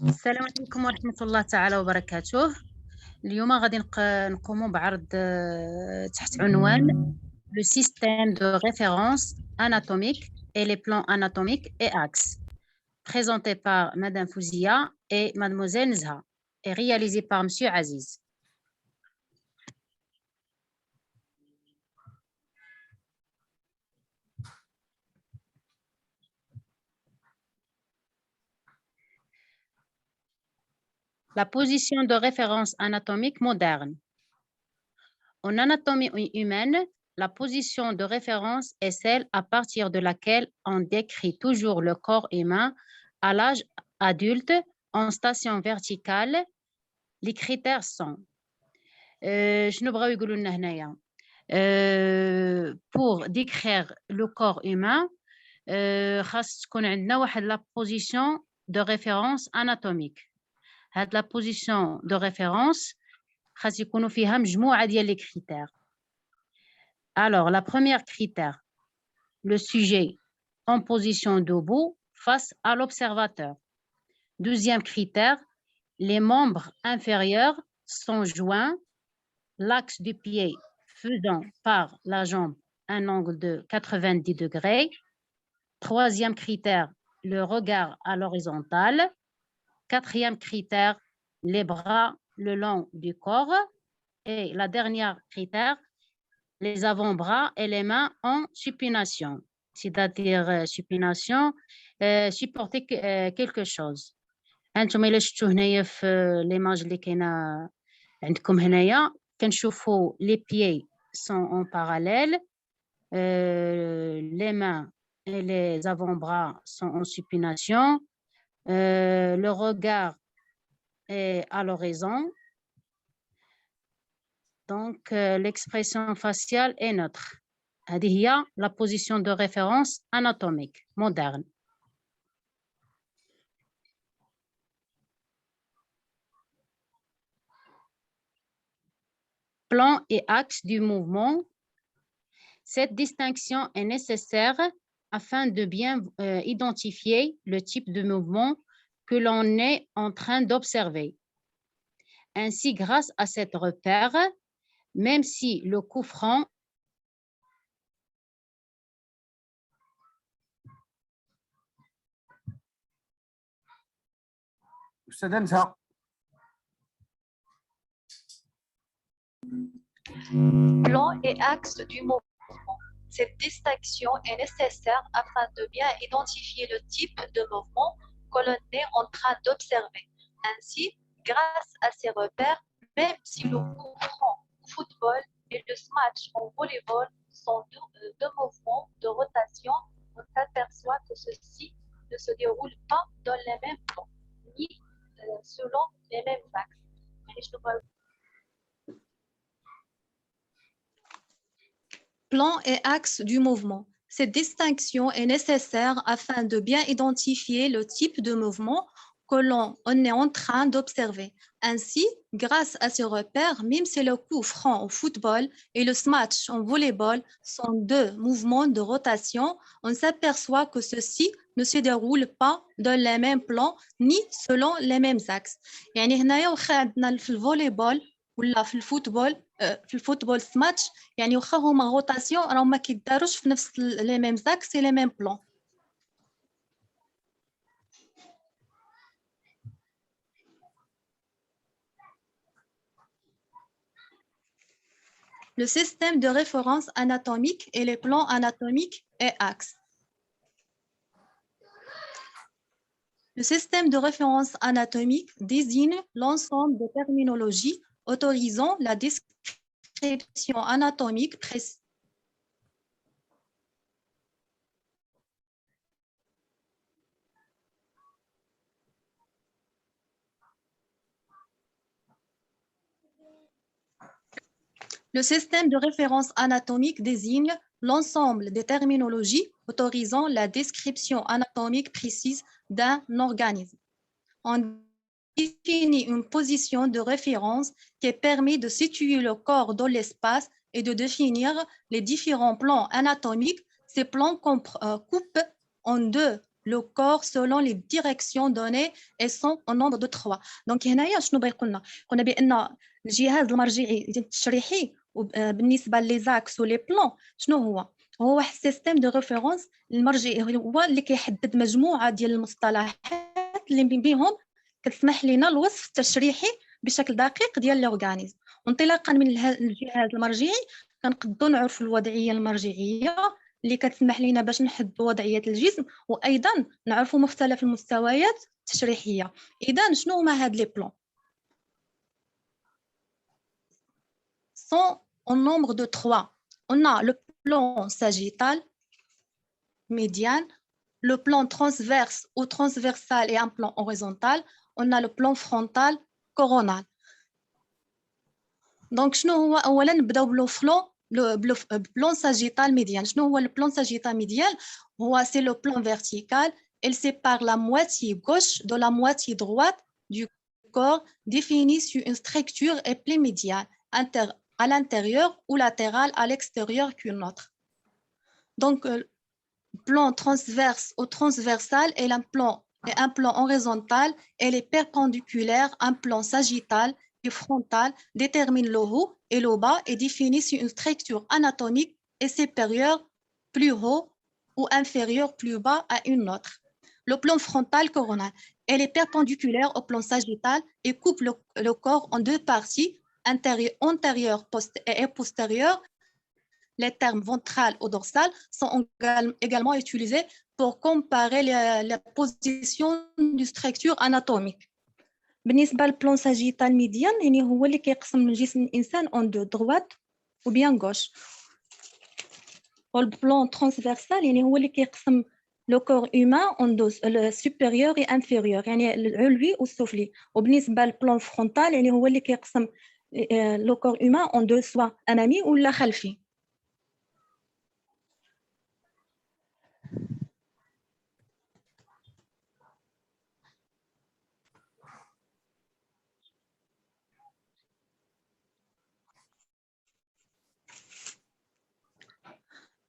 السلام عليكم ورحمة الله تعالى وبركاته. اليوم غادي نقوموا بعرض تحت عنوان le système de référence anatomique et les plans anatomiques et axes, présenté par Madame Fouzia et Mademoiselle Nzha et réalisé par Monsieur Aziz. La position de référence anatomique moderne. En anatomie humaine, la position de référence est celle à partir de laquelle on décrit toujours le corps humain à l'âge adulte en station verticale. Les critères sont pour décrire le corps humain, خاص تكون عندنا واحد la position de référence anatomique. هاد la position de référence خاص يكونوا فيها مجموعة ديال les critères. Alors, la première critère, le sujet en position debout face à l'observateur. Deuxième critère, les membres inférieurs sont joints, l'axe du pied faisant par la jambe un angle de 90 degrés. Troisième critère, le regard à l'horizontale. Quatrième critère, les bras le long du corps. Et la dernière critère, les avant-bras et les mains en supination, c'est-à-dire supination, supporter quelque chose. انتم الا شفتوا هنايا في ليماج اللي كاينه عندكم هنايا كنشوفوا les pieds sont en parallèle, les mains et les avant-bras sont en supination, le regard est à l'horizon. Donc, l'expression faciale est neutre. هذه هي la position de référence anatomique moderne. Plan et axe du mouvement. Cette distinction est nécessaire afin de bien identifier le type de mouvement que l'on est en train d'observer. Ainsi, grâce à cet repère, même si le coup franc Plan et axe du mouvement. Cette distinction est nécessaire afin de bien identifier le type de mouvement que l'on est en train d'observer. Ainsi, grâce à ces repères, même si le coup franc au football et le smash en volleyball sont deux mouvements de rotation, on s'aperçoit que ceux-ci ne se déroulent pas dans les mêmes plans, ni selon les mêmes axes. Plan et axe du mouvement. Cette distinction est nécessaire afin de bien identifier le type de mouvement que l'on est en train d'observer. Ainsi, grâce à ces repères, même si le coup franc au football et le smash en volleyball sont deux mouvements de rotation, on s'aperçoit que ceux-ci ne se déroulent pas dans les mêmes plans ni selon les mêmes axes. يعني هنايا واخا عندنا في الفوليبول ولا في الفوتبول سماتش يعني واخا هما روتاسيون راهم ما كيداروش في نفس لي ميم زاكس اي لي ميم بلان. Le système de référence anatomique et les plans anatomiques et axes. Le système de référence anatomique désigne l'ensemble de terminologies autorisant la description anatomique précise. Le système de référence anatomique désigne l'ensemble des terminologies autorisant la description anatomique précise d'un organisme. On définit une position de référence qui permet de situer le corps dans l'espace et de définir les différents plans anatomiques. Ces plans coupent en deux le corps selon les directions données et sont au nombre de 3. Donc هنايا شنو باغي قلنا بان الجهاز المرجعي التشريحي بالنسبه لي زاكس ولي بلان شنو هو واحد السيستم دو ريفيرونس المرجعي هو اللي كيحدد مجموعه ديال المصطلحات اللي بهم كتسمح لنا الوصف التشريحي بشكل دقيق ديال لورغانيزم. وانطلاقا من الجهاز المرجعي كنقدروا نعرفوا الوضعيه المرجعيه اللي كتسمح لنا باش نحددوا وضعيه الجسم وايضا نعرفوا مختلف المستويات التشريحيه. اذا شنو هما هاد لي بلان؟ sont au nombre de 3. On a le plan sagittal, médiane, le plan transverse ou transversal et un plan horizontal. On a le plan frontal, coronal. Donc, شنو هو أولاً نبداو le plan sagittal médian. شنو هو le plan sagittal médian؟ c'est le plan vertical. Il sépare la moitié gauche de la moitié droite du corps défini sur une structure appelée médiane, à l'intérieur ou latéral à l'extérieur qu'une autre. Donc, plan transverse ou transversal est un plan horizontal et les perpendiculaires, un plan sagittal et frontal détermine le haut et le bas et définit sur une structure anatomique et supérieure plus haut ou inférieure plus bas à une autre. Le plan frontal coronal elle est perpendiculaire au plan sagittal et coupe le corps en deux parties, antérieure et postérieure. Les termes ventral ou dorsal sont également utilisés pour comparer la position du structure anatomique. بالنسبة للبلان ساجيتال ميديان يعني هو اللي كيقسم جسم الإنسان en deux, droite ou bien gauche. والبلان ترانسفيرسال يعني هو اللي كيقسم le corps humain en deux, le supérieur et inférieur يعني العلوي والسفلي. وبالنسبة للبلان فرونتال يعني هو اللي كيقسم le corps humain en deux, soit أمامي ولا خلفي.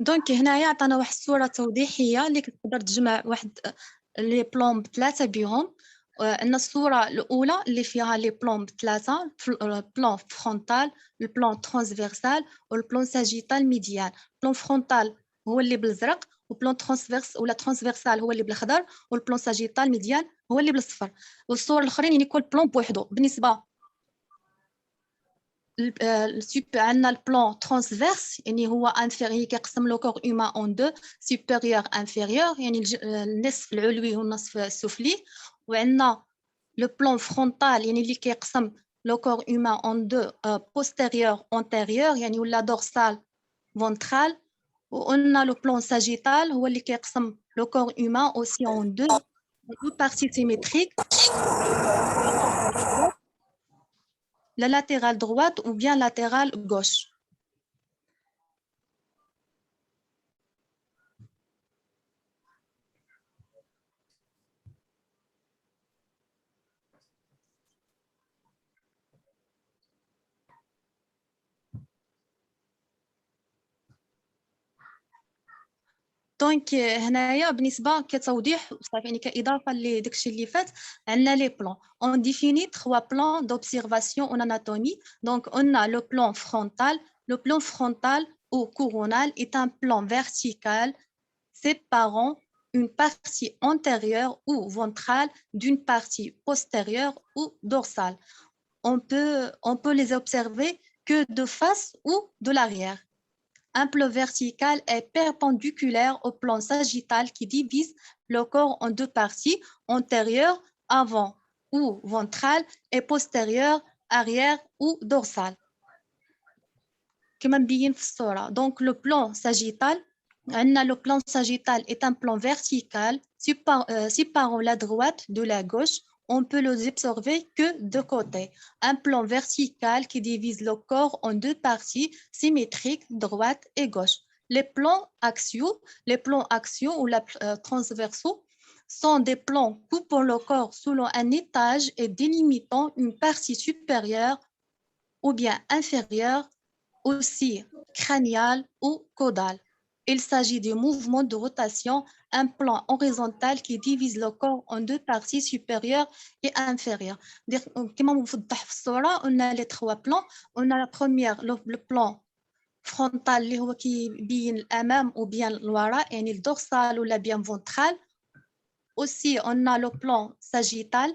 دونك هنايا عطانا واحد الصوره توضيحيه اللي كتقدر تجمع واحد لي بلون بثلاثه بهم. عندنا الصوره الاولى اللي فيها لي بلون بثلاثه، البلون فرونتال، البلون ترانسفيرسال والبلون ساجيتال ميديان. البلون فرونتال هو اللي بالازرق، والبلون ترانسفيرس ولا ترانسفيرسال هو اللي بالاخضر، والبلون ساجيتال ميديان هو اللي بالاصفر. والصور الاخرين يعني كل بلون بوحدو. بالنسبه عندنا البلان ترانسفيرس يعني هو انفيري كيقسم لو كور هيومان اون دو، سوبيريور انفيريور يعني النصف العلوي والنصف السفلي. وعندنا لو بلان فرونتال يعني اللي كيقسم لو كور هيومان اون دو، بوستيريور انتيريور يعني ولا دورسال فونترال. وقلنا لو بلان ساجيتال هو اللي كيقسم لو كور هيومان اوسي اون دو بارتي سيميتريك، la latérale droite ou bien latérale gauche. دونك هنايا بالنسبه كتوضيح صافي يعني كاضافه لداكشي اللي فات عندنا لي بلان اون ديفيني 3 بلان دوبسيرفاسيون اون اناتومي. دونك on a le plan frontal. Le plan frontal ou coronal est un plan vertical séparant une partie antérieure ou ventrale d'une partie postérieure ou dorsale. On peut les observer que de face ou de l'arrière. Un plan vertical est perpendiculaire au plan sagittal qui divise le corps en deux parties, antérieure, avant ou ventrale, et postérieure, arrière ou dorsale. كما مبين في الصورة. Donc le plan sagittal, le plan sagittal est un plan vertical séparant la droite de la gauche. On peut les observer que de côté. Un plan vertical qui divise le corps en deux parties symétriques, droite et gauche. Les plans axiaux ou transversaux sont des plans coupant le corps selon un étage et délimitant une partie supérieure ou bien inférieure, aussi crâniale ou caudale. Il s'agit du mouvement de rotation, un plan horizontal qui divise le corps en deux parties supérieures et inférieures. Comme vous voyez في الصورة, on a les trois plans. On a la première, le plan frontal اللي هو كيبين الأمام ou bien الوراء, يعني le dorsal ou la bien ventral. Aussi, on a le plan sagittal.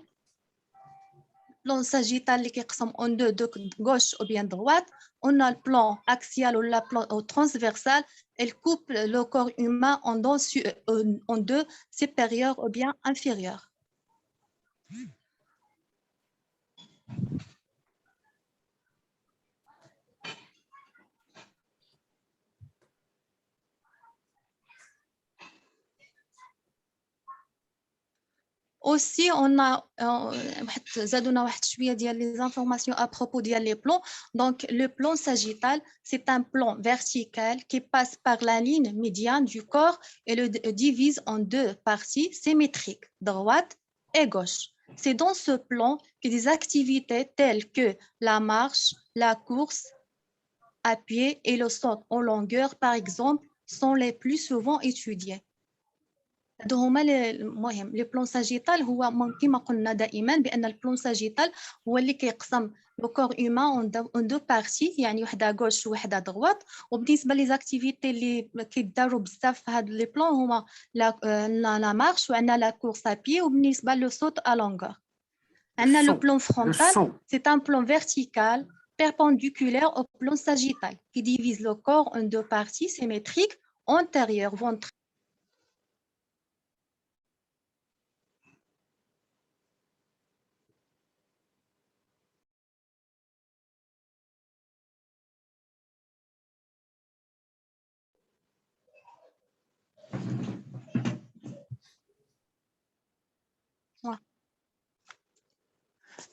Plan sagittal qui est en deux, de gauche ou bien droite. On a le plan axial ou le plan transversal. Elle coupe le corps humain en deux, supérieur ou bien inférieur. Aussi, on a des informations à propos des plans. Donc, le plan sagittal, c'est un plan vertical qui passe par la ligne médiane du corps et le divise en deux parties symétriques, droite et gauche. C'est dans ce plan que des activités telles que la marche, la course à pied et le saut en longueur, par exemple, sont les plus souvent étudiées. هما المهم لي بلون ساجيتال هو كما قلنا دائما بان البلون ساجيتال هو اللي كيقسم لو كور هيومان اون دو بارتي يعني وحده غوش وحده دغوات وبالنسبه لي زاكتيفيتي اللي كيداروا بزاف في هاد لي بلون هما لا مارش وعندنا لا كورس ا بي وبالنسبه لو سوت ا لونغور عندنا لو بلون فرونتال سي ان بلون فيرتيكال perpendiculaire au plan sagittal qui divise le corps en deux parties symétriques antérieure ventrale.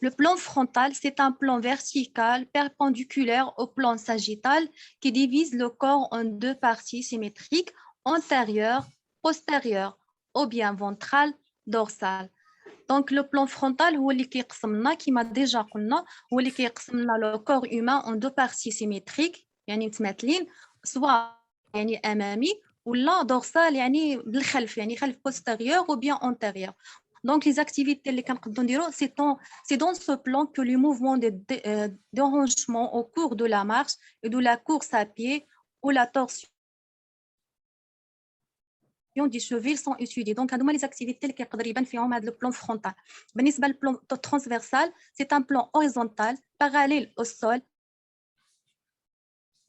Le plan frontal, c'est un plan vertical perpendiculaire au plan sagittal qui divise le corps en deux parties symétriques, antérieure, postérieure, ou bien ventrale, dorsale. Donc, le plan frontal, qui m'a déjà قلنا, هو اللي كيقسم le corps humain en deux parties symétriques, يعني متماثلين, soit يعني أمامي ولا dorsal يعني بالخلف, يعني خلف postérieur ou bien antérieur. Donc, les activités que nous c'est dans ce plan que les mouvements de dérangement au cours de la marche et de la course à pied ou la torsion des chevilles sont étudiées. Donc, les activités qui sont dans le plan frontal. Le plan transversal, c'est un plan horizontal parallèle au sol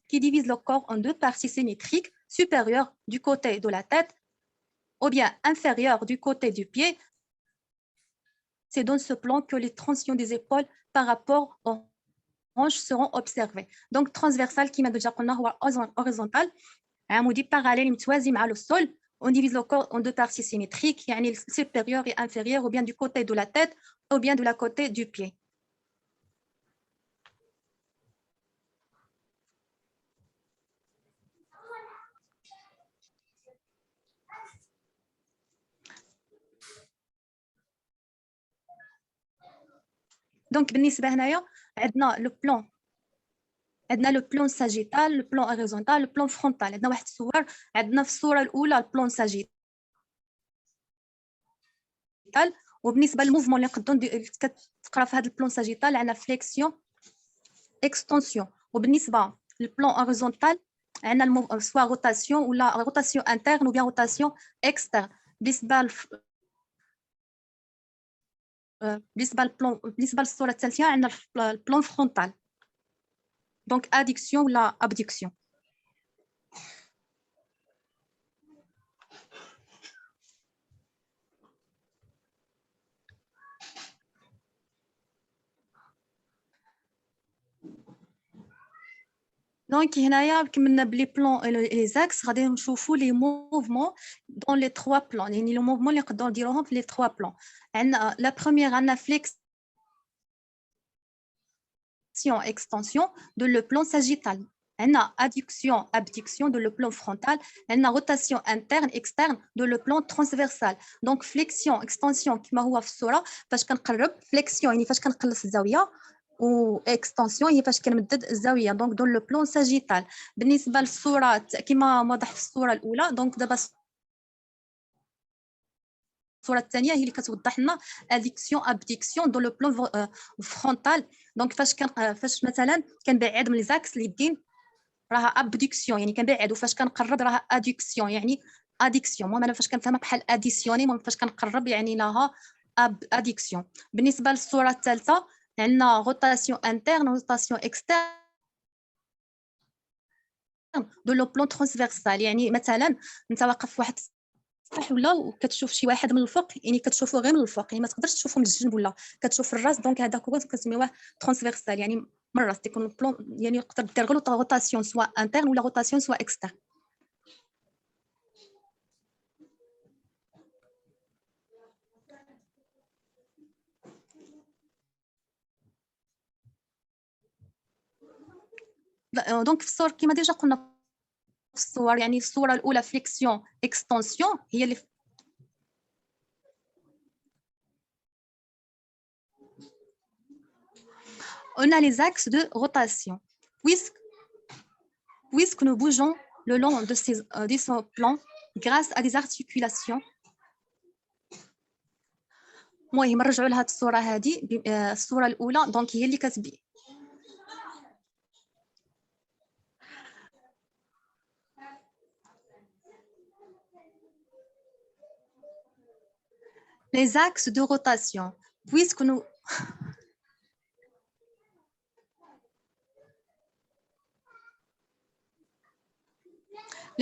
qui divise le corps en deux parties symétriques, supérieures du côté de la tête ou bien inférieures du côté du pied. C'est dans ce plan que les tensions des épaules par rapport aux hanches seront observées. Donc, transversal, qui m'a déjà dit, horizontal, عمودي parallèle متوازي مع le sol. On divise le corps en deux parties symétriques, يعني supérieur et inférieur, ou bien du côté de la tête, ou bien de la côté du pied. Donc, بالنسبة هنايا عندنا le plan sagittal, le plan horizontal, le plan frontal. عندنا واحد الصور عندنا في الصورة الأولى البلان sagittal وبالنسبة للموفمون اللي كتقرا في هذا البلان sagittal عندنا فليكسيون اكستنسيون وبالنسبة للبلان horizontal عندنا سوا روتاسيون ولا روتاسيون انترن ou bien روتاسيون اكسترن. بالنسبة للصورة الثالثة عندنا البلان فرونتال donc adduction ou la abduction. Donc هنايا كملنا بلي بلان لي زاكس غادي نشوفوا لي موفمون dans les trois plans يعني لو موفمون اللي نقدروا نديروهم في لي trois plans. عندنا لا بروميير عندنا فليكس extension de le plan sagittal. On a adduction, abduction de le plan frontal. On a rotation interne, externe de le plan transversal. Donc, flexion, extension, qui m'a fait flexion, il faut que je الزاوية واكستنسيون هي فاش كنمدد الزاويه دونك دون لو بلون ساجيتال. بالنسبه للصوره كما واضح في الصوره الاولى، دونك دابا الصوره الثانيه هي اللي كتوضح لنا اديكسيون ابديكسيون دون لو بلون فرونتال. دونك فاش مثلا كنبعد من ليزاكس اللي يدين راها ابديكسيون يعني كنبعد، وفاش كنقرب راها اديكسيون يعني اديكسيون. المهم انا فاش كنفهمها بحال اديسيوني، المهم فاش كنقرب يعني لها اديكسيون. بالنسبه للصوره الثالثه عندنا روتاسيون انترن روتاسيون اكسترن دو لو بلون ترانسفيرسال. يعني مثلا انت واقف في واحد السطح ولا كتشوف شي واحد من الفوق، يعني كتشوفو غير من الفوق، يعني ما تقدرش تشوفو من الجنب ولا كتشوف الراس. دونك هذاك هو كنسميوه ترانسفيرسال، يعني من الراس تيكون البلون، يعني تقدر دير غير روتاسيون سوا انترن ولا روتاسيون سوا اكسترن. دونك في الصور كما ديجا قلنا في الصور، يعني الصوره الاولى فليكسيون اكستنسيون هي اللي on a les axes de rotation puisque nous bougeons le long de ce plan grâce à des articulations. المهم نرجعوا لهاد الصوره هذه. الصوره الاولى دونك هي اللي كتبي les axes de rotation puisque nous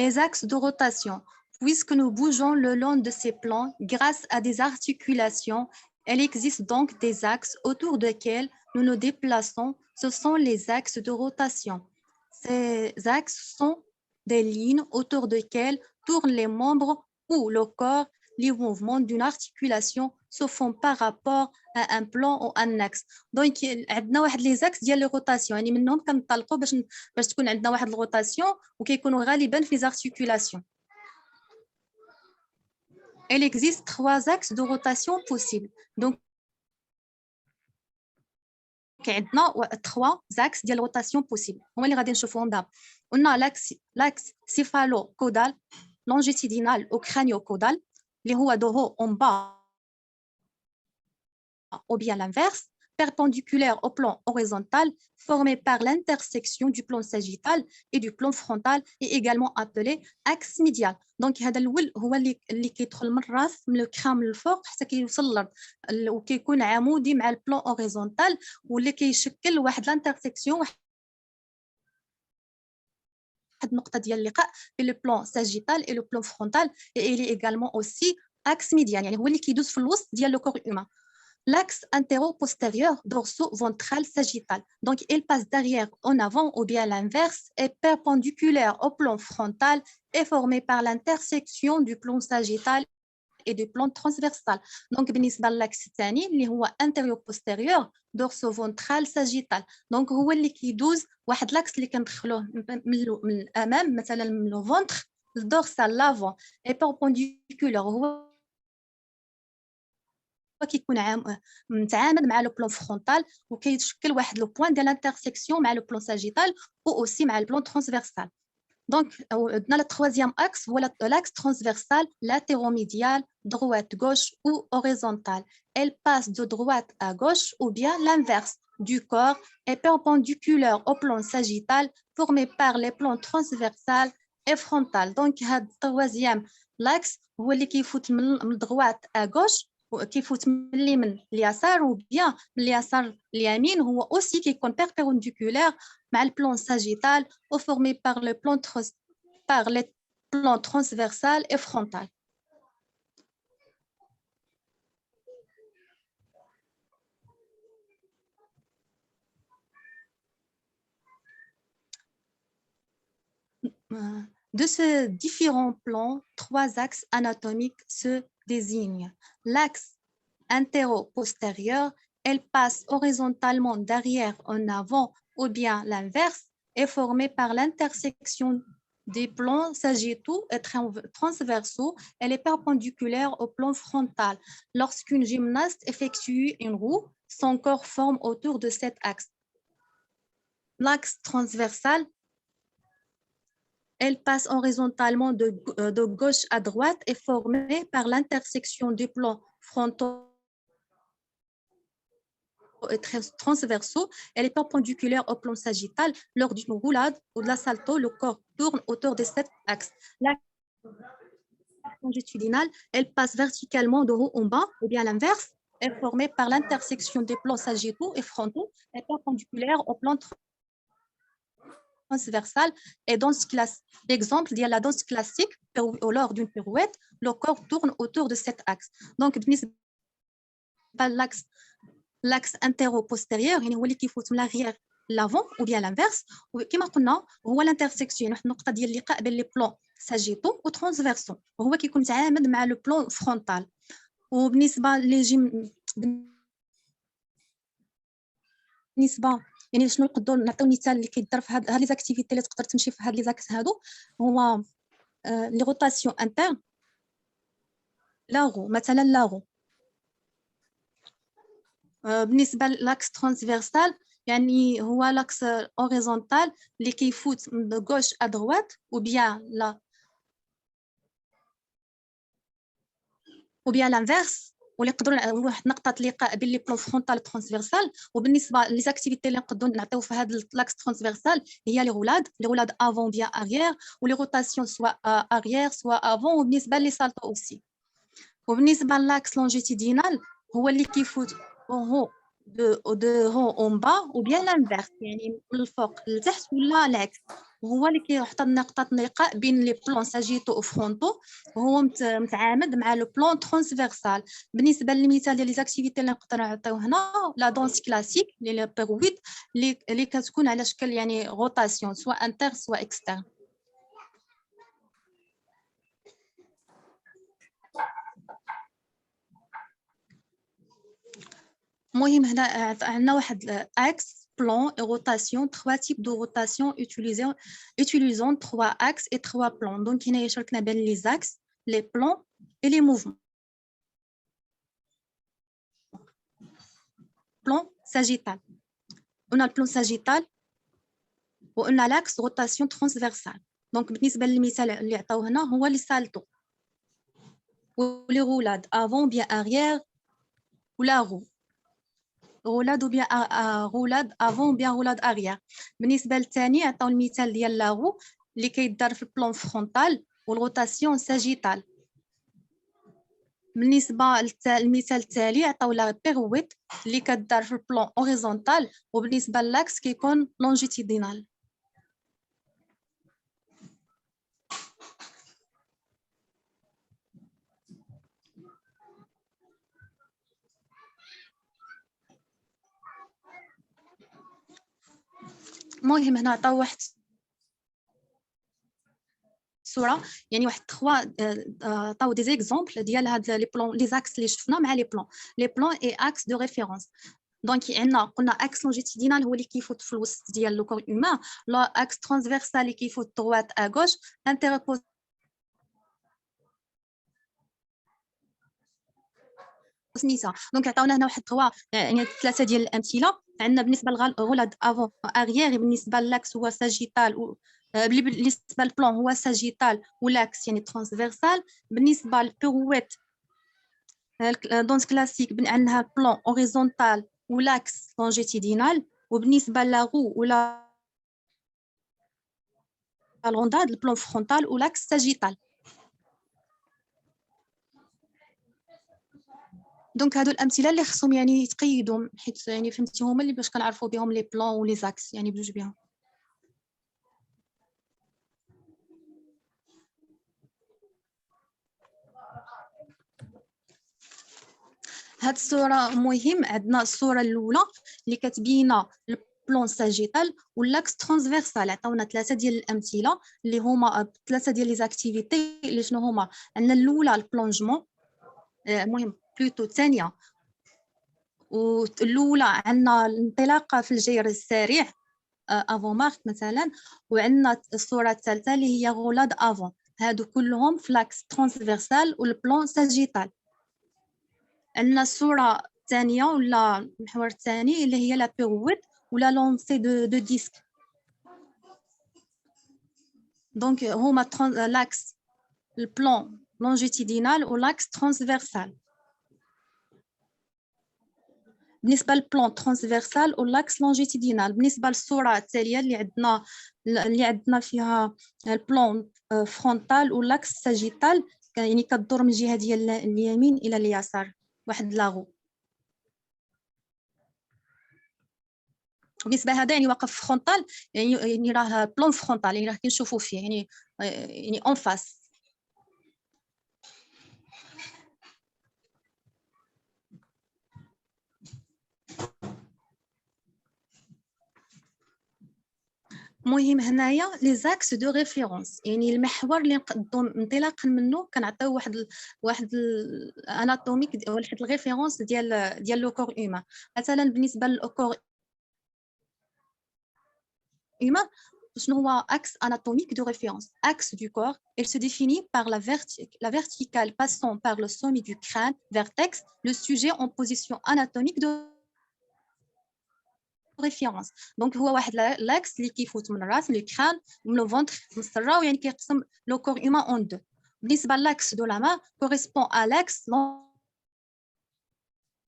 les axes de rotation puisque nous bougeons le long de ces plans grâce à des articulations. Il existe donc des axes autour desquels nous nous déplaçons. Ce sont les axes de rotation. Ces axes sont des lignes autour desquelles tournent les membres ou le corps. Les mouvements d'une articulation se font par rapport à un plan ou un axe. Donc عندنا واحد لي زاكس ديال لي روتاسيون، يعني منهم كنطلقوا باش تكون عندنا واحد الروتاسيون، وكيكونوا غالبا في زارتيكولاسيون. Il existe 3 axes de rotation possibles. Donc عندنا 3 axes ديال روتاسيون possibles هما اللي غادي نشوفوهم دابا. قلنا l'axe céphalo-caudal, longitudinal ou crânio-caudal اللي هو de haut en bas ou bien l'inverse, perpendiculaire au plan horizontal, formé par l'intersection du plan sagittal et du plan frontal, et également appelé axe médial. Donc هذا الأول هو اللي كيدخل من الراس من الكرام من الفوق حتى كيوصل للأرض، وكيكون عمودي مع البلان horizontal، واللي كيشكل واحد الانترسيكسيون، واحد النقطة ديال اللقاء بين لو بلان sagittal et le plan frontal. et il est également aussi axe médial، يعني هو اللي كيدوز في الوسط ديال le corps humain. L'axe antéro-postérieur dorso-ventral sagittal. Donc, il passe derrière en avant ou bien l'inverse, est perpendiculaire au plan frontal et formé par l'intersection du plan sagittal et du plan transversal. Donc, بالنسبة للأكس الثاني اللي هو antéro-postérieur dorso-ventral sagittal. Donc, هو اللي كيدوز واحد لاكس اللي كندخلوه من الأمام، مثلا من لو فونتر الدورسال لافون، et perpendiculaire هو كيكون متعامد مع لو بلان فرونتال، وكيشكل واحد لو بوين ديال الانترسيكسيون مع لو بلان ساجيتال و اوسي مع البلان ترانسفيرسال. دونك عندنا لو تروازيام اكس هو لاكس ترانسفيرسال latéromedial, droite gauche ou horizontal. Elle passe de droite à gauche ou bien l'inverse du corps est perpendiculaire au plan sagittal formé par les plans transversal et frontal. Donc هذا التروازيام لاكس هو اللي كيفوت من droite à gauche، كيفوت من اليمين لليسار وبيان من اليسار اليمين. هو aussi كيكون perpendiculaire مع البلان sagittal ou formé par les plans transversal et frontal. De ces différents plans, 3 axes anatomiques se désignent. L'axe antéro-postérieur, elle passe horizontalement d'arrière en avant ou bien l'inverse, est formée par l'intersection des plans sagittaux et transversaux. Elle est perpendiculaire au plan frontal. Lorsqu'une gymnaste effectue une roue, son corps forme autour de cet axe. L'axe transversal, elle passe horizontalement de gauche à droite et formée par l'intersection des plans frontaux et transversaux. Elle est perpendiculaire au plan sagittal. Lors d'une roulade ou de la salto, le corps tourne autour de cet axe. L'axe longitudinale, elle passe verticalement de haut en bas, ou bien à l'inverse, est formée par l'intersection des plans sagittaux et frontaux et perpendiculaire au plan transversal. Et dans ce l'exemple, il y a la danse classique, lors d'une pirouette, le corps tourne autour de cet axe. Donc, l'axe antéro-postérieur, يعني هو اللي كيفوت من l'arrière l'avant ou bien l'inverse. وكما قلنا هو l'intersection، واحد النقطة ديال اللقاء بين لي بلون ساجيتو و ترانسفيرسو، وهو كيكون متعامد مع لو بلون فرونتال. وبالنسبة يعني شنو نقدروا نعطيو مثال اللي كيدار في هاد لي زاكتيفيتي اللي تقدر تمشي في هاد لي زاكس هادو، هو لي روتاسيون انترن لاغو مثلا لاغو. بالنسبه لاكس ترانسفيرسال يعني هو لاكس اوريزونتال اللي كيفوت من غوش ا دروات ou bien l'inverse، واللي نقدروا واحد نقطه اللقاء بين لي بلون فرونتال ترانسفيرسال. وبالنسبه لي زاكتيفيتي اللي نقدروا نعطيو في هذا لاكس ترانسفيرسال هي لي رولاد افون بيان اريير، ولي روتاسيون سوا اريير سوا افون، وبالنسبه لي سالتو اوسي. وبالنسبه لاكس لونجيتيدينال هو اللي كيفوت هو de haut en bas ou bien l'inverse، يعني من الفوق لتحت ولا العكس. وهو اللي كيحط نقطة اللقاء بين لي بلون ساجيتو وفرونتو، وهو متعامد مع لو بلون ترانسفيرسال. بالنسبة للمثال ديال لي زاكتيفيتي اللي نقدر نعطيو هنا، لا دونس كلاسيك لي بيرويد اللي كتكون على شكل يعني روتاسيون سوا انتر سوا اكسترن. المهم هنا عندنا واحد axe, plan et rotation, 3 types de rotation utilisant 3 axes et 3 plans. Donc هنا يشاركنا بين les axes, les plans et les mouvements. Plan sagittal. On a le plan sagittal و on a l'axe rotation transversale. Donc بالنسبة للمثال اللي عطاو هنا هو لي salto و les roulades avant bien arrière ou la roue. roulade ou bien roulade avant ou bien roulade arrière. بالنسبه للثاني عطاو المثال ديال لاغو اللي كيدار في البلان فرونتال والروتاسيون ساجيتال. بالنسبه للمثال التالي عطاو لا بيرويت اللي كدار في البلان اوريزونتال، وبالنسبه للاكس كيكون لونجيتيدينال. المهم هنا عطاو واحد الصوره يعني واحد 3 عطاو دي زيكزامبل ديال هاد لي بلون لي زاكس اللي شفنا مع لي بلون اي اكس دو ريفيرونس. دونك عندنا قلنا اكس لونجيتيدينال هو اللي كيفوت في الوسط ديال لو كور هيومان، لا اكس ترانسفيرسال اللي كيفوت دروات ا غوش، انتيربوز سميتها. دونك عطاونا هنا واحد 3 يعني 3 ديال الامثله. عندنا بالنسبه للغولاد افون اريير بالنسبه للاكس هو ساجيتال، بالنسبه للبلان هو ساجيتال ولاكس يعني ترانسفيرسال. بالنسبه للبيرويت دونس كلاسيك عندها بلان اوريزونتال ولاكس لونجيتيدينال. وبالنسبه للاغو ولا الرونداد البلان فرونتال ولاكس ساجيتال. دونك هادو الامثله اللي خصهم يعني يتقيدوا، حيت يعني فهمتي هما اللي باش كنعرفوا بهم لي بلان ولي زاكس يعني بجوج بهم. هاد الصوره مهم. عندنا الصوره الاولى اللي كتبين البلان ساجيتال واللاكس ترانسفيرسال. عطاونا 3 ديال الامثله اللي هما 3 ديال لي زاكتيفيتي اللي شنو هما. عندنا الاولى البلونجمون، المهم بلوتو الثانيه والاولى عندنا الانطلاقه في الجير السريع افون مارك مثلا، وعندنا الصوره الثالثه اللي هي غولاد افون. هادو كلهم في لاكس ترانسفيرسال والبلان ساجيتال. عندنا الصوره الثانيه ولا المحور الثاني اللي هي لا بيرويد ولا لونسي دو ديسك. دونك هما لاكس البلان لونجيتيدينال ولاكس ترانسفيرسال. بالنسبه للبلان ترانسفيرسال ولاكس لونجيتيدينال، بالنسبه للصوره التاليه اللي عندنا فيها البلان فرونتال ولاكس ساجيتال، يعني كتدور من الجهه ديال اليمين الى اليسار واحد لاغو. بالنسبه هذا يعني واقف فرونتال، يعني راه بلان فرونتال، يعني راه كنشوفوا فيه يعني اون فاس. مهم هنايا لي زاكس دو ريفيرونس، يعني المحور اللي نقدروا انطلاقا منه كنعطيو واحد الاناتوميك واحد الريفيرونس ديال لو كور هيومان. مثلا بالنسبه للكور هيومان شنو هو axe anatomique de référence? Axe du corps, il se définit par la verticale passant par le sommet du crâne, vertex, le sujet en position anatomique de référence. Donc هو واحد l'axe اللي كيفوت من الراس من الكران من لو فونتر من السره، يعني كيقسم لو كور هيومان اون دو. بالنسبه لاكس دو لا مان correspond à l'axe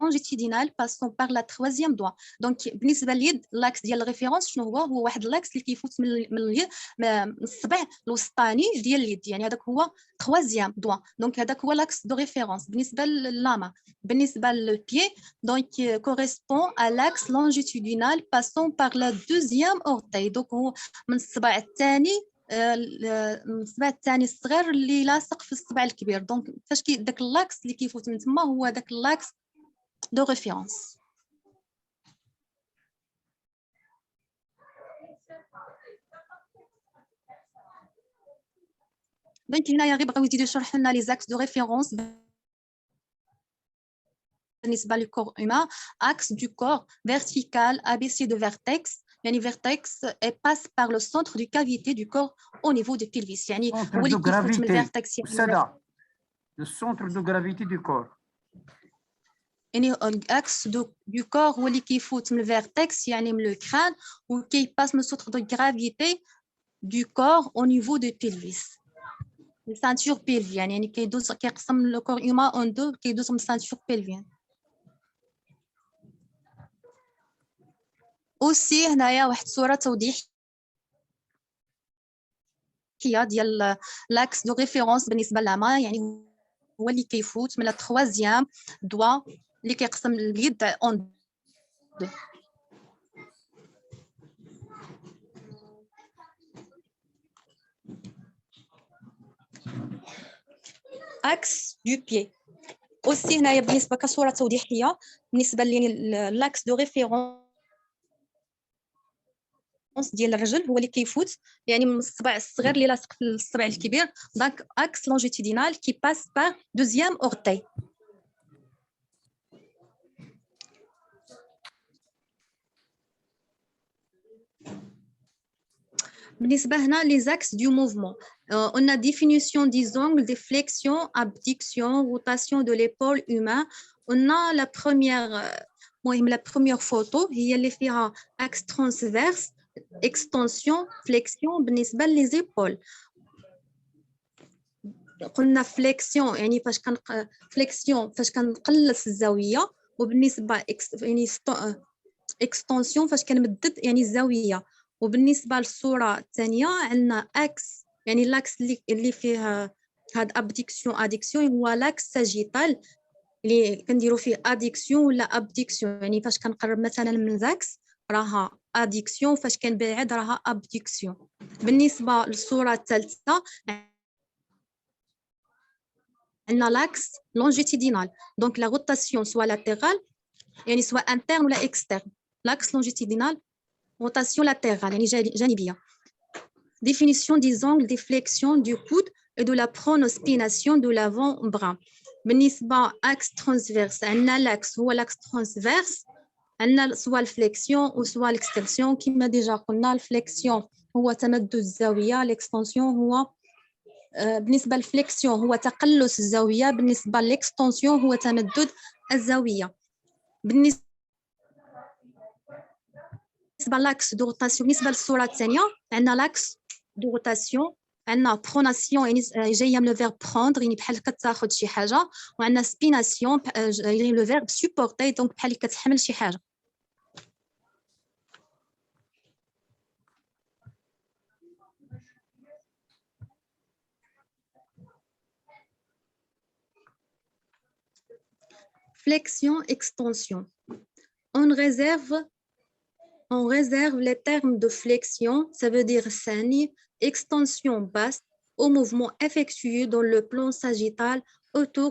longitudinal passant par la troisième doigt. Donc بالنسبه لليد لاكس ديال الريفيرونس شنو هو واحد لاكس اللي كيفوت من اليد من الصبع الوسطاني ديال اليد، يعني هذاك هو troisième doigt. دونك هذاك هو لاكس دو ريفيرونس بالنسبه للاما. بالنسبه للبيي دونك correspond à l'axe longitudinal passant par la deuxième orteil. دونك هو من الصبع الثاني الصبع الثاني الصغير اللي لاصق في الصبع الكبير. دونك فاش داك اللاكس اللي كيفوت من تما هو داك اللاكس de référence. دونك هنايا غير بغاو يزيدوا يشرحوا لنا لي زاكس دو ريفيرونس بالنسبه للكور هيومان. axe du corps vertical ABC de vertex، يعني vertex passe par le centre du cavité du corps au niveau du pelvis، يعني هو اللي كيفوت من الفيرتكس يعني le centre de gravité du corps. يعني الاكس دو كور هو اللي كيفوت من الفيرتكس يعني من لو كران وكيباس من السوتر دو غرافيتي دو كور او نيفو دو بيلفيس السانتور بيلفيان، يعني كيدوز كيقسم لو كور هيومان اون دو كيدوز من السانتور بيلفيان. اوسي هنايا واحد الصوره توضيحيه ديال لاكس دو ريفيرونس بالنسبه للاما، يعني هو اللي كيفوت من التروازيام دوا اللي كيقسم اليد اون دو. اكس دو بيي اوسي هنايا بالنسبه كصوره توضيحيه بالنسبه لاكس دو ريفيرونس ديال الرجل هو اللي كيفوت يعني من الصبع الصغير اللي لاصق في الصبع الكبير. دونك اكس لونجيتودينال كي باس بار دوزيام اورتي. بالنسبه هنا لي زاكس دو موفمون on a définition des angles de flexion, abduction, rotation de l'épaule humain. On a la première photo هي اللي فيها axe transverse extension flexion بالنسبه لي زيبول. قلنا فليكسيون يعني فاش فليكسيون فاش كنقلص الزاويه، وبالنسبه يعني اكستنسيون فاش كنمدد يعني الزاويه. وبالنسبه للصوره الثانيه عندنا اكس يعني لاكس اللي فيه هاد ابديكسيون اديكسيون هو لاكس ساجيتال اللي كنديروا فيه اديكسيون ولا ابديكسيون، يعني فاش كنقرب مثلا من زاكس راها اديكسيون، فاش كنبعد راها ابديكسيون. بالنسبه للصوره الثالثه عندنا لاكس لونجيتيدينال دونك لا روتاسيون سوا لاتيرال يعني سواء انترن ولا اكسترن. لاكس لونجيتيدينال روتاسيون لاتيرال يعني جانبيه. définition des angles de flexion du coude et de la pronospination de l'avant-bras. بالنسبه اكس ترانسفيرس عندنا لاكس هو لاكس ترانسفيرس، عندنا سواء الفليكسيون او سواء الاكستنسيون. كما ديجا قلنا الفليكسيون هو تمدد الزاويه، الاكستنسيون هو بالنسبه للفليكسيون هو تقلص الزاويه، بالنسبه للاكستنسيون هو تمدد الزاويه. بالنسبة لاكس دو روتاسيون، بالنسبة للصورة الثانية عندنا لاكس دو روتاسيون، عندنا بروناسيون يعني جاية من لو فيرب بروندر يعني بحال كتاخذ شي حاجة، وعندنا سبيناسيون يعني لو فيرب سوبورتي دونك بحال كتحمل شي حاجة. Flexion, extension. On réserve les termes de flexion, ça veut dire saigne, extension basse, au mouvement effectué dans le plan sagittal autour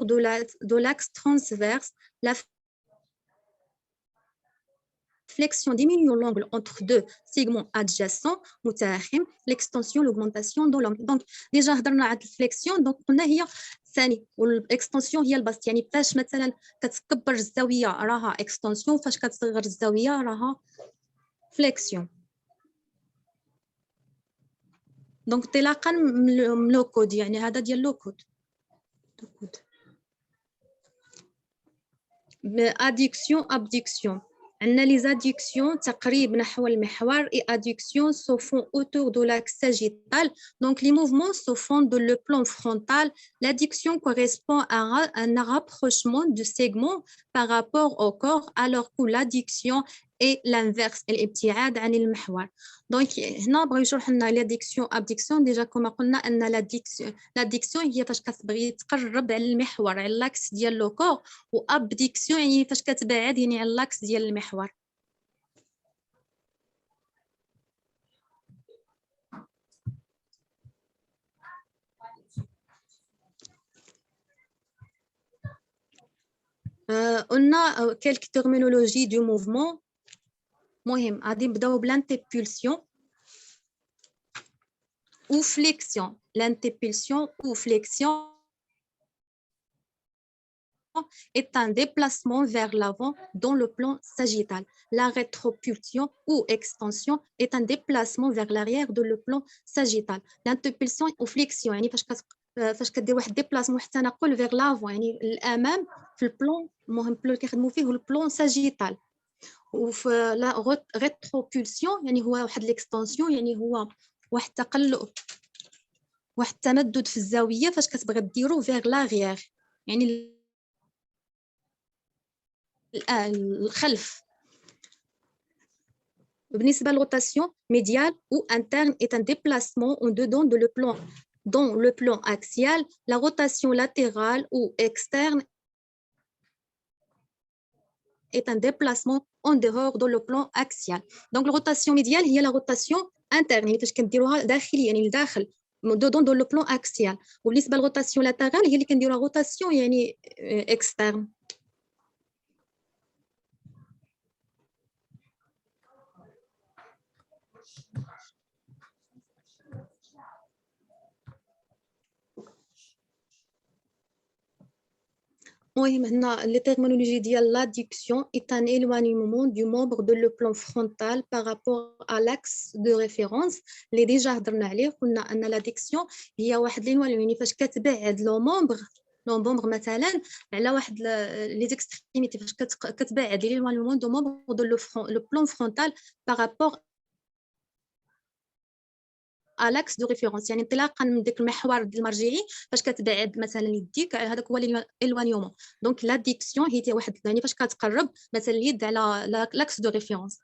de l'axe transverse. La flexion diminue l'angle entre deux segments adjacents, l'extension, l'augmentation dans l'angle. Donc, déjà, هضرنا على الفليكسيون donc قلنا هي ثاني والاكستنسيون هي البسط يعني فاش مثلا كتكبر الزاويه راها اكستنسيون فاش كتصغر الزاويه راها فليكسيون. دونك انطلاقا من لو كود يعني هذا ديال لو كود. adduction abduction. عندنا les adductions تقريب نحو المحور et adductions se font autour de l'axe sagittal. Donc les mouvements se font dans le plan frontal. L'adduction correspond à un rapprochement du segment par rapport au corps alors que l'adduction est l'inverse الابتعاد عن المحور. دونك هنا بغا يشرح لنا l'adduction abduction déjà كما قلنا ان l'adduction هي فاش كتبغي تقرب على المحور على لاكس ديال لو كور و abduction يعني فاش كتبعد يعني على لاكس ديال المحور. قلنا quelques terminologies du mouvement. مهم غادي نبداو بالانتيبولسيون ou flexion. L'antépulsion ou flexion est un déplacement vers l'avant dans le plan sagittal. La rétropulsion ou extension est un déplacement vers l'arrière dans le plan sagittal. L'antépulsion ou flexion يعني فاش كدير واحد ديبلاسمون حتى نقول vers l'avant يعني الامام في البلان المهم البلان اللي كيخدموا فيه هو البلان sagittal. وفي لا ريتروبولسيون يعني هو واحد ليكستنسيون يعني هو واحد تقلب واحد التمدد في الزاويه فاش كتبغي ديرو فيغ لاغيير يعني الخلف. بالنسبه للروتاسيون médiale ou interne est un déplacement en dedans de le plan dans le plan axial. La rotation latérale ou externe est un déplacement en dehors dans le plan axial. Donc la rotation médiale هي la rotation interne يعني فاش كنديروها داخليا يعني لداخل dans le plan axial. وبالنسبه للروتاسيون لاترال هي اللي كنديروها روتاسيون يعني externe. المهم هنا les terminologies ديال l'adduction est un éloignement du membre de le plan frontal par rapport à l'axe de référence اللي ديجا هضرنا عليه. قلنا ان l'adduction هي واحد l'éloignement يعني فاش كتبعد لو مومبر مثلا على واحد لي زيكستريميتي فاش كتبعد l'éloignement du membre de le plan frontal par rapport à l'axe de référence يعني انطلاقا من ديك المحور المرجعي فاش كتبعد مثلا يديك هذاك هو l'éloignement. دونك l'adduction هي واحد يعني فاش كتقرب مثلا اليد على l'axe de référence.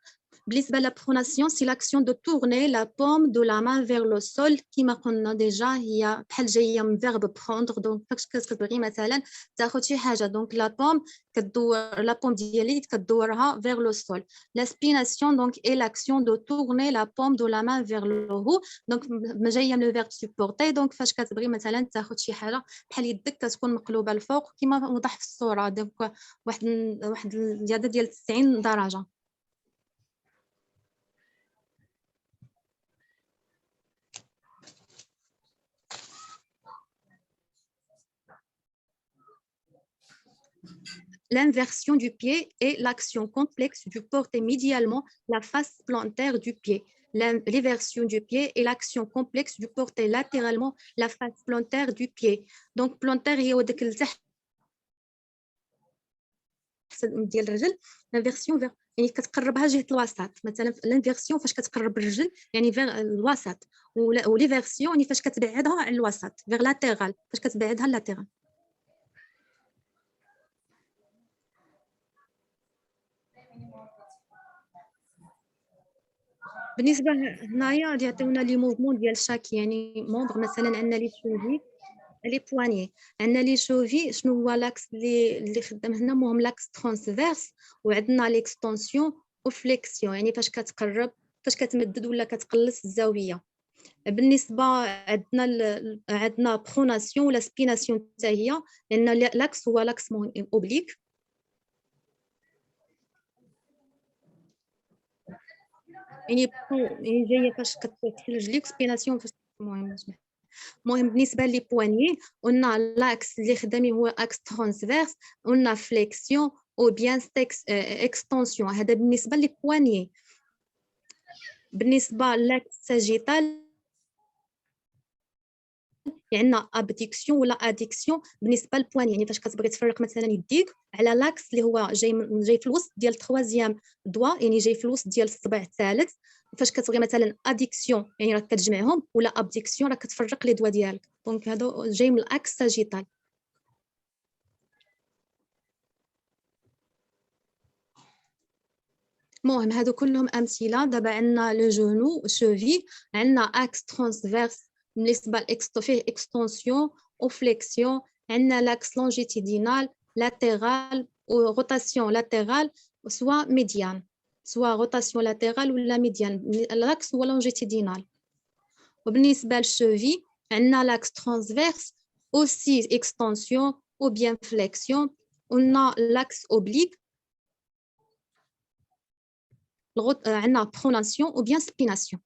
بالنسبه لا بروناسيون سي لاكسيون دو تورني لا بوم دو لا مان فيغ لو سول كيما قلنا ديجا هي بحال جايه من فيرب بروندر. دونك فاش كتبغي مثلا تاخذ شي حاجه دونك لا بوم كدور لا بوم ديال اليد كدورها فيغ لو سول. لا سبيناسيون دونك اي لاكسيون دو تورني لا بوم دو لا مان فيغ لو هو دونك جايه من الفيرب سوبورتي. دونك فاش كتبغي مثلا تاخذ شي حاجه بحال يدك كتكون مقلوبه الفوق كيما وضح في الصوره دونك واحد الزياده ديال 90 درجه. L'inversion du pied est l'action complexe du porter médialement la face plantaire du pied. L'éversion du pied est l'action complexe du porter latéralement la face plantaire du pied. Donc plantaire هي وداك التحت ديال الرجل انفيرسيون يعني كتقربها جهه الوسط. مثلا الانفيرسيون فاش كتقرب الرجل يعني فيغ الوسط، ولي فيرسيون يعني فاش كتبعدها عن الوسط فيغ لاتيرال، فاش كتبعدها لاتيرال. بالنسبه هنايا يعطيونا لي موفمون ديال شاك يعني مومبر. مثلا عندنا لي شوفي لي بواني، عندنا لي شوفي شنو هو لاكس اللي خدام هنا مهم لاكس ترانسفيرس، وعندنا ليكستونسيون وفليكسيون يعني فاش كتقرب فاش كتمدد ولا كتقلص الزاويه. بالنسبه عندنا بروناسيون ولا سبيناسيون حتى هي، لان لاكس هو لاكس اوبليك. يعني جايه فاش كتحل رجليك، سبيناسيون فاش المهم بالنسبه لي بواني قلنا لاكس اللي خدامي هو اكس ترانسفيرس، قلنا فليكسيون او بيان اكستونسيون. هذا بالنسبه لي بواني. بالنسبه لاكس ساجيتال عندنا ابديكسيون ولا اديكسيون بالنسبه للبواني. يعني فاش كتبغي تفرق مثلا يديك على لاكس اللي هو جاي في الوسط ديال التروازيام دوا، يعني جاي في الوسط ديال الصبع الثالث. فاش كتبغي مثلا اديكسيون يعني راك كتجمعهم، ولا ابديكسيون راك كتفرق لي دوا ديالك. دونك هذا جاي من الاكس ساجيتال. المهم هادو كلهم امثله. دابا عندنا لو جونو شوفي، عندنا اكس ترانسفيرس بالنسبه فيه اكستونسيون او فليكسيون، عندنا لاكس لونجيتيدينال لاتيرال وروتاسيون لاتيرال سوا ميديان، سوا روتاسيون لاتيرال ولا ميديان. لاكس هو لونجيتيدينال. وبالنسبه للشوفي عندنا لاكس ترانسفيرس اوسي اكستونسيون او بيان فليكسيون، قلنا لاكس اوبليك عندنا بروناسيون او بيان سبيناسيون.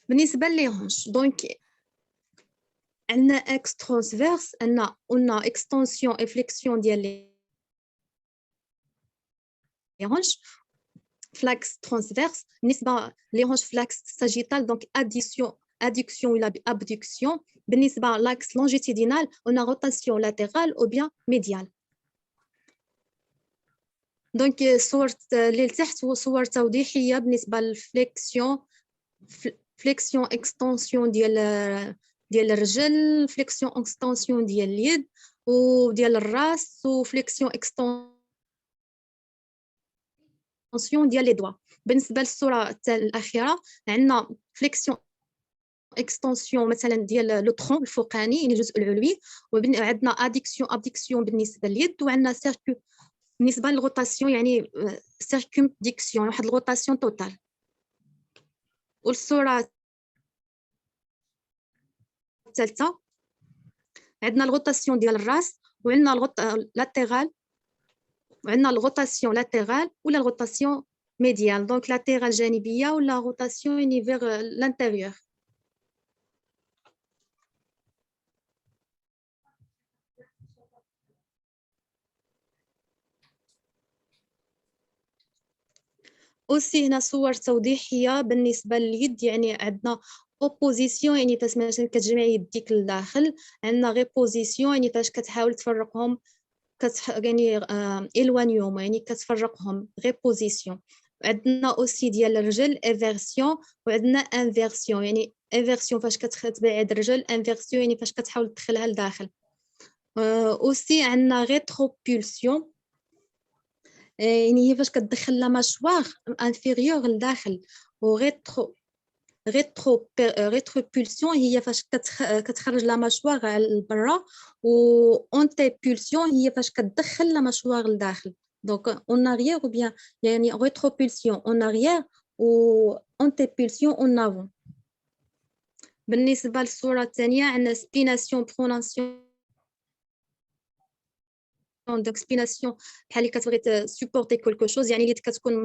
بالنسبه لي هونش دونك عندنا اكس ترانسفيرس، قلنا اكستونسيون اي فليكسيون ديال لي هونش. فلاكس ترانسفيرس بالنسبه لي هونش فلاكس ساجيتال دونك اديكسيون ولا ابديكسيون. بالنسبه لاكس لونجيتيدينال قلنا روتاسيون لاتيرال او بيان ميديال. دونك صور اللي لتحت هو صور توضيحيه بالنسبه للفليكسيون، فليكسيون اكستونسيون ديال الرجل، فليكسيون اكستونسيون ديال اليد وديال الراس، وفليكسيون اكستونسيون ديال لي دوا. بالنسبه للصوره الاخيره عندنا فليكسيون اكستونسيون مثلا ديال لو ترون الفوقاني يعني الجزء العلوي، وعندنا ابديكسيون بالنسبه لليد، وعندنا سيركو بالنسبه للروتاسيون يعني سيركمديكسيون واحد الروتاسيون توتال. والصوره الثالثه عندنا الروتاسيون ديال الراس، وعندنا لاتيرال، وعندنا الروتاسيون لاتيرال ولا الروتاسيون ميديال. دونك لاتيرال جانبيه ولا روتاسيون يعني فيغ لانتيريور. اوسي هنا صور توضيحيه بالنسبه لليد. يعني عندنا اوبوزيسيون يعني فاش مثلا كتجمعي يديك لداخل، عندنا ريبوزيسيون يعني فاش كتحاول تفرقهم يعني إلوانيوم يعني كتفرقهم ريبوزيسيون. عندنا اوسي ديال الرجل انفيرسيون، وعندنا انفيرسيون يعني انفيرسيون فاش كتبعد الرجل، انفيرسيون يعني فاش كتحاول تدخلها لداخل. اوسي عندنا ريتروبولسيون يعني هي فاش كتدخل لا ماشوار انفيريور لداخل، و ريتروبولسيون هي فاش كتخرج لا ماشوار لبرا، و اونتيبولسيون هي فاش كتدخل لا ماشوار لداخل. دونك اون اريير ou bien يعني ريتروبولسيون اون اريير و اونتيبولسيون اون افون. بالنسبه للصوره الثانيه عندنا سبيناسيون بروناسيون. دونك سبيناسيون بحال اللي كتبغي سوبورتي كلكو شوز يعني اللي كتكون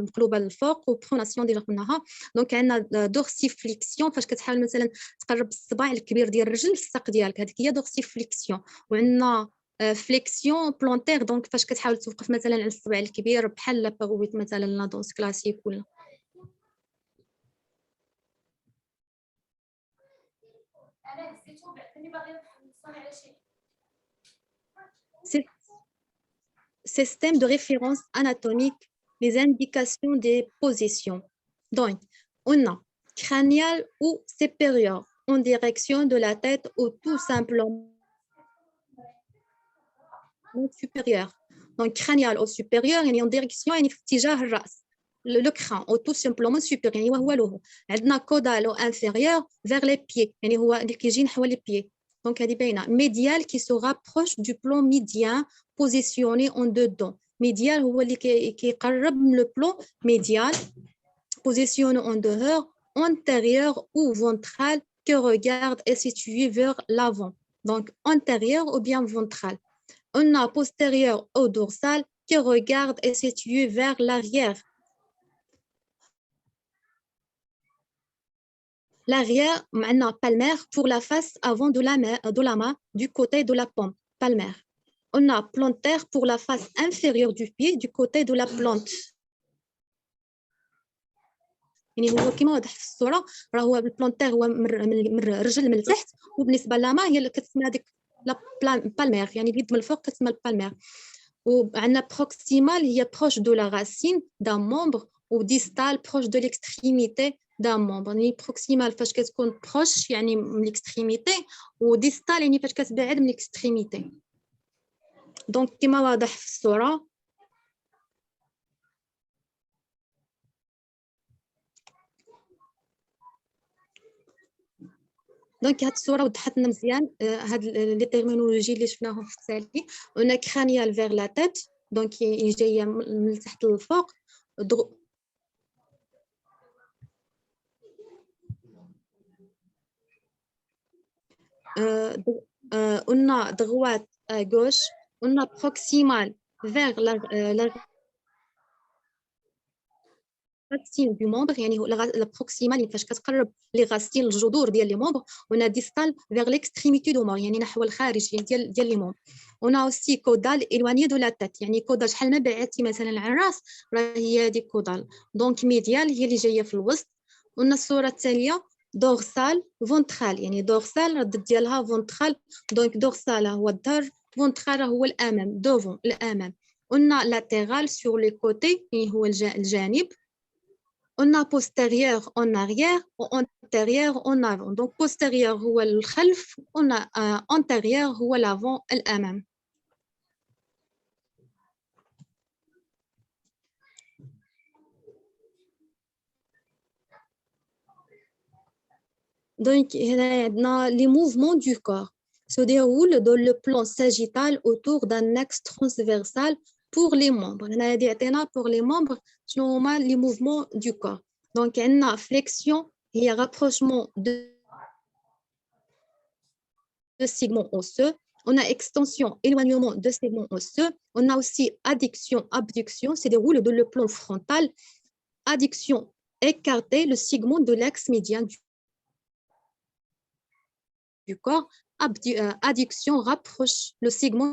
مقلوبه للفوق، وبروناسيون ديجا قلناها. دونك عندنا دورسيفليكسيون فاش كتحاول مثلا تقرب الصباع الكبير ديال الرجل للساق ديالك، هذيك هي دورسيفليكسيون. وعندنا فليكسيون بلونتير دونك فاش كتحاول توقف مثلا على الصبع الكبير بحال باغويت مثلا لا دونس كلاسيك ولا. انا هزيتو بعثني باغي نصوني على شي Système de référence anatomique, les indications des positions. Donc, on a crânial ou supérieur en direction de la tête ou tout simplement supérieur. Donc, crânial au supérieur, en direction le crâne ou tout simplement supérieur. يعني وهو له. عندنا caudal ou inférieur vers les pieds. يعني هو اللي كيجي نحو les pieds. Donc, هذه باينة. Médial qui se rapproche du plan médian positionné en dedans. Médial هو اللي كيقرب من le plan médial positionné en dehors, antérieur ou ventral que regarde est situé vers l'avant. Donc, antérieur ou bien ventral. On a postérieur au dorsal qui regarde est situé vers l'arrière. L'arrière, maintenant palmaire pour la face avant de la main du côté de la paume, palmaire. On a plantaire pour la face inférieure du pied du côté de la plante. يعني هو كما واضح في الصوره راه هو البلونتير هو من الرجل من التحت وبالنسبه لما هي اللي كتسمى هذيك بالمير يعني اليد من الفوق كتسمى البالمير وعندنا بروكسيمال هي بروش دو لا راسين دان مومبر وديستال بروش دو ليكستريميتي دان مومبر يعني بروكسيمال فاش كتكون بروش يعني من ليكستريميتي وديستال يعني فاش كتبعد من ليكستريميتي دونك كما واضح في الصوره دونك هاد الصوره وضحت لنا مزيان هاد لي تيرمينولوجي اللي شفناهم في التالي اون كرانيال فيغ لا تيت دونك جايه من تحت للفوق on a droite à gauche on a proximal vers la racine du membre يعني la proximale فاش كتقرب لي غاسين الجذور ديال لي مومبر ونا ديستال vers l'extrémité du membre يعني نحو الخارج ديال لي مومبر ونا aussi caudal éloigné de la tête يعني كودال شحال ما بعدتي مثلا على الراس راه هي هذه كودال دونك ميديال هي اللي جايه في الوسط ونا الصوره التاليه دورسال فونترال يعني دورسال الضد ديالها فونترال دونك دورسال هو الظهر فونترال هو الامام دوفون الامام قلنا لاتيرال سور لي كوتي يعني هو الجانب On a postérieur en arrière ou antérieur en avant. Donc, postérieur هو الخلف, on a antérieur هو l'avant, الأمام. Donc, les mouvements du corps se déroulent dans le plan sagittal autour d'un axe transversal pour les membres. Pour les membres, les mouvements du corps. Donc, on a flexion et rapprochement de segments osseux. On a extension, éloignement de segments osseux. On a aussi adduction, abduction, se déroule dans le plan frontal. Adduction, écarter le segment de l'axe médian du corps. Adduction, rapproche le segment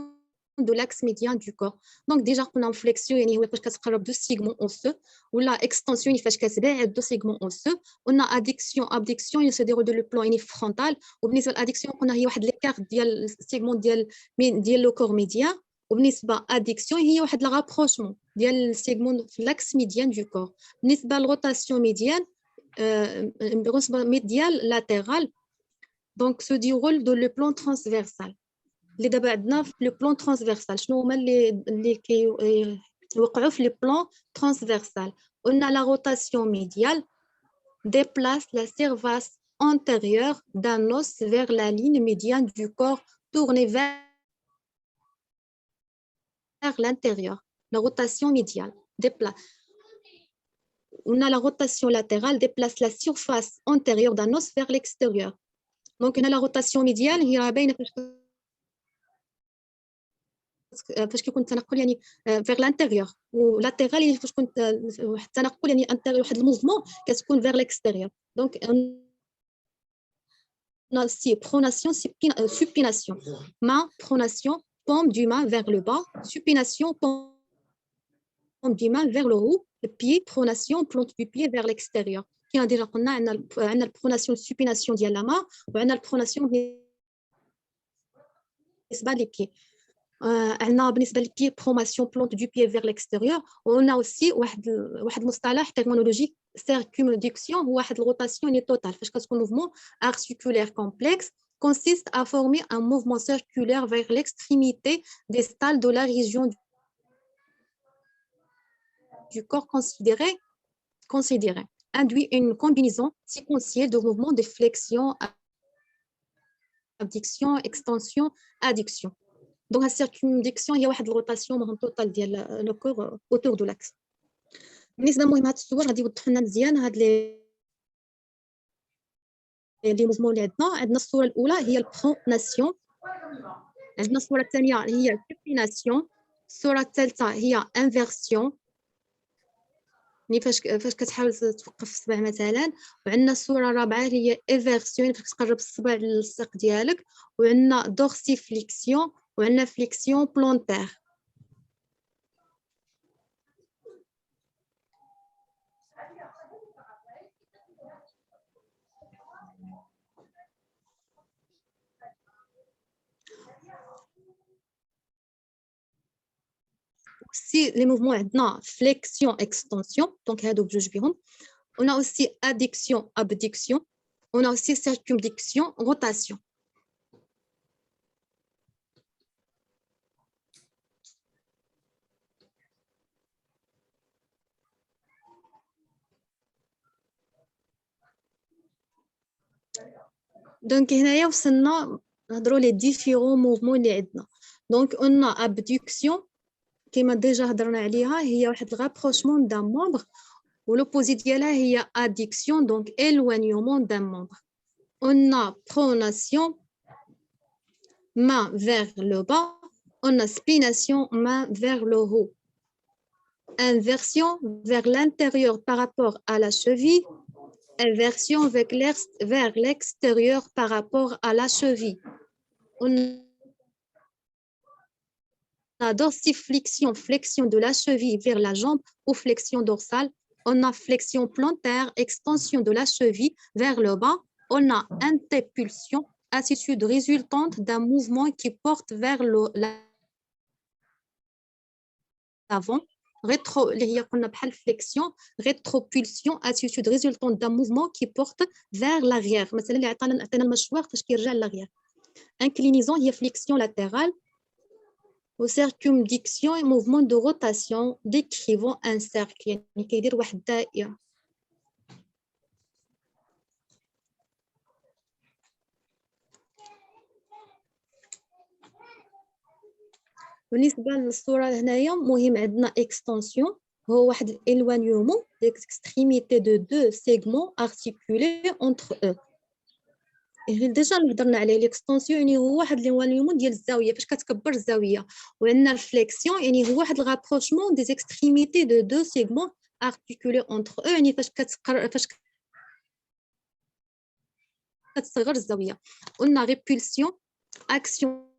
de l'axe médian du corps. Donc déjà on a une flexion يعني هو فاش كتقرب دو segments osseux ولا extension فاش كتبعد دو segments osseux. On a adduction, abduction il se déroule dans le plan يعني frontal وبالنسبه للادكسيون قلنا هي واحد l'écart ديال السيغمون ديال لو كور ميديان وبالنسبه ادكسيون هي واحد لا رابروشمون ديال السيغمون في l'axe médian du corps. بالنسبه للروتاسيون ميديان médial latéral donc se déroule dans le plan transversal. اللي دابا عندنا في لو بلان ترانسفيرسال شنو هما اللي كيوقعوا في لو بلان ترانسفيرسال قلنا لا روتاسيون ميديال déplace la surface antérieure d'un os vers la ligne médiane du corps tournée vers l'intérieur. La rotation médiale déplace. On a la rotation latérale déplace la surface antérieure d'un os vers l'extérieur. Donc on a la rotation médiale هي باينه فاش كيكون التنقل يعني vers l'intérieur ولاتيرال يعني فاش كنت واحد التنقل يعني واحد الموفمون كتكون vers l'extérieur. Donc on a aussi pronation supination main pronation paume du main vers le bas supination paume du main vers le haut le pied pronation plante du pied vers l'extérieur. كاين ديجا قلنا عندنا البروناسيون supination ديال la main وعندنا البروناسيون بالنسبه لي pieds. عندنا بالنسبه للبي بروماسيون بلونت دو بي vers l'extérieur. وقلنا aussi واحد المصطلح terminologique circumduction هو واحد الروتاسيون توتال فاش كتكون موفمون articulaire complexe consiste à former un mouvement circulaire vers l'extrémité distale de la région du corps considéré induit une combinaison séquentielle de mouvements de flexion, abduction, extension, adduction. Donc la circumduction هي واحد الروتاسيون توتال ديال لو كور autour de l'axe. بالنسبه لمهم هاد الصور غادي يوضحوا لنا مزيان هاد لي موفمون اللي عندنا الصوره الاولى هي البروناسيون، عندنا الصوره الثانيه هي السوبيناسيون، الصوره الثالثه هي انفيرسيون يعني فاش كتحاول توقف الصبع مثلا، وعندنا الصوره الرابعه هي ايفيرسيون فاش كتقرب الصبع للساق ديالك، وعندنا دورسيفليكسيون وعندنا فليكسيون بلونتير. aussi les mouvements عندنا flexion extension donc هادو بجوج بهم. on a aussi adduction abduction, on a aussi circumduction rotation. donc هنايا وصلنا نهضروا les différents mouvements اللي عندنا. donc on a abduction كما ديجا هضرنا عليها هي واحد الرابروشمون دان مومبر، ولوبوزي ديالها هي adduction donc éloignement d'un membre. on a pronation main vers le bas, on a spination main vers le haut, inversion vers l'intérieur par rapport à la cheville, inversion vers l'extérieur par rapport à la cheville. On a dorsiflexion, flexion de la cheville vers la jambe ou flexion dorsale. On a flexion plantaire, extension de la cheville vers le bas. On a antépulsion, attitude résultante d'un mouvement qui porte vers l'avant. Rétro, flexion, rétropulsion, attitude résultante d'un mouvement qui porte vers l'arrière. Inclinaison, il y a flexion latérale. Au circumduction et mouvement de rotation décrivant un cercle. يعني كيدير واحد الدائرة. بالنسبة للصورة هنايا مهم عندنا extension هو واحد éloignement l'extrémité de deux segments articulés entre eux. ديجا هضرنا عليه ليكستونسيون يعني هو واحد ليواليومون ديال الزاويه فاش كتكبر الزاويه، وعندنا الفليكسيون يعني هو واحد الرابروشمون دي زيكستريميتي دو دو سيغمون ارتيكولي اونتر او يعني فاش كتصغر الزاويه. قلنا ريبولسيون اكسيون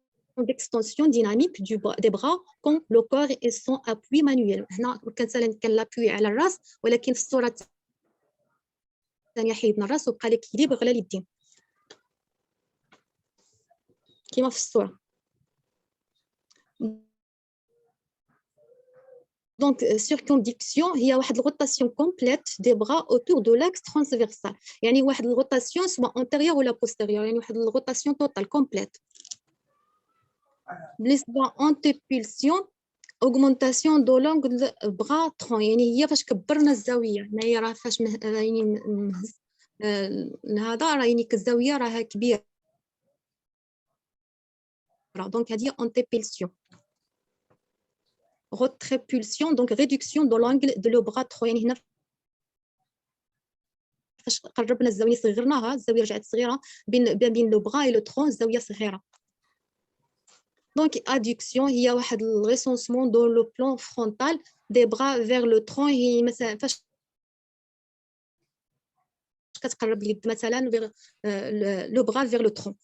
d'extension dynamique des bras comme le corps et son appui manuel. هنا كان لابوي على الراس، ولكن في الصوره الثانيه حيدنا الراس وبقى ليكيليبر على اليدين كما في الصورة. Donc, circumduction هي واحد الروتاسيون كومبليت دي بغا autour de l'axe transversal. يعني واحد الروتاسيون سواء antérieure ولا postérieure، يعني واحد الروتاسيون توتال كومبليت. بالنسبة antépulsion augmentation de l'angle bras tronc، يعني هي فاش كبرنا الزاوية. هنايا راه فاش يعني مهز هذا راه يعني الزاوية راها كبيرة. Donc, il y a antépulsion. Rétrépulsion, donc réduction de l'angle de le bras trop. يعني هنا فاش قربنا الزاوية صغرناها، الزاوية رجعت صغيرة بين لو بغا et le tronc الزاوية صغيرة. Donc adduction هي واحد الريسونسمون dans le plan frontal des bras vers le tronc. هي مثلا فاش كتقرب اليد مثلا vers le bras vers le tronc.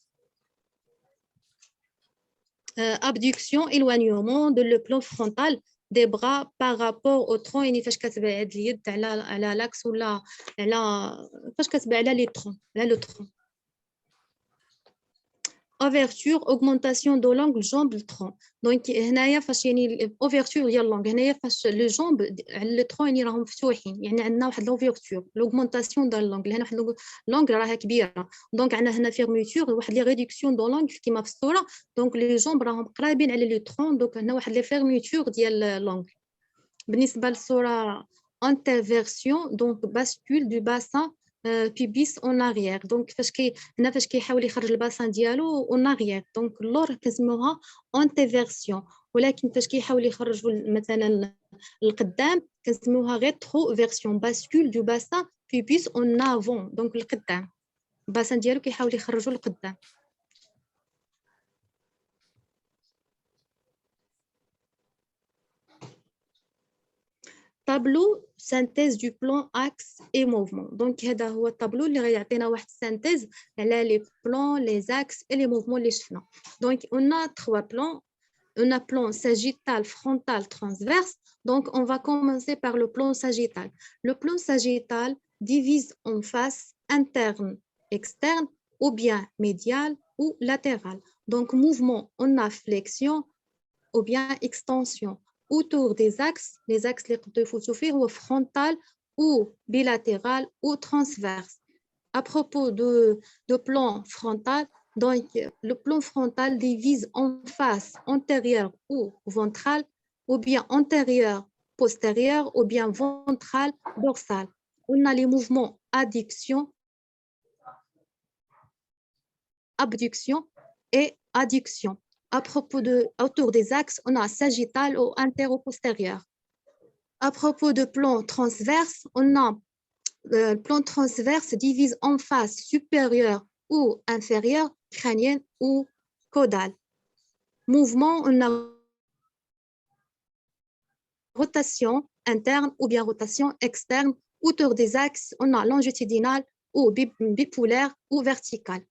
Abduction, éloignement de le plan frontal des bras par rapport au tronc. يعني فاش كتبعد اليد على لاكس ولا على فاش كتبعد على لي ترون على لو ترون. ouverture augmentation de l'angle jambe le tronc donc هنايا فاش يعني ouverture ديال l'angle هنايا فاش لو جامب على le tronc يعني راهم مفتوحين يعني عندنا واحد l'ouverture l'augmentation ديال l'angle هنا واحد l'angle راها كبيره دونك عندنا هنا fermeture واحد لي réduction dans l'angle كيما في الصوره دونك لي جامب راهم قرابين على le tronc دونك هنا واحد لي fermeture ديال l'angle بالنسبه للصوره interversion donc bascule du bassin pubis en arrière donc فاش كيحاول يخرج الباسان ديالو en arrière donc اللور كنسموها antéversion ولكن فاش كيحاول يخرجوا مثلا القدام كنسموها rétroversion bascule du bassin pubis en avant donc القدام الباسان ديالو كيحاول يخرجوا القدام tableau synthèse du plan axe et mouvement donc هذا هو الطابلو اللي غيعطينا واحد synthèse على les plans les axes et les mouvements اللي شفنا donc on a trois plans on a plan sagittal frontal transverse donc on va commencer par le plan sagittal le plan sagittal divise en face interne externe ou bien médial ou latéral donc mouvement on a flexion ou bien extension autour des axes, les axes les ou frontal ou bilatéral ou transverse. À propos de plan frontal, donc le plan frontal divise en face antérieure ou ventrale, ou bien antérieure postérieure, ou bien ventrale dorsale. On a les mouvements abduction et adduction. À propos autour des axes, on a sagittal ou antéro-postérieur. À propos de plan transverse, on a le plan transverse divise en face supérieure ou inférieure, crânienne ou caudale. Mouvement, on a rotation interne ou bien rotation externe. Autour des axes, on a longitudinal ou bipolaire ou vertical.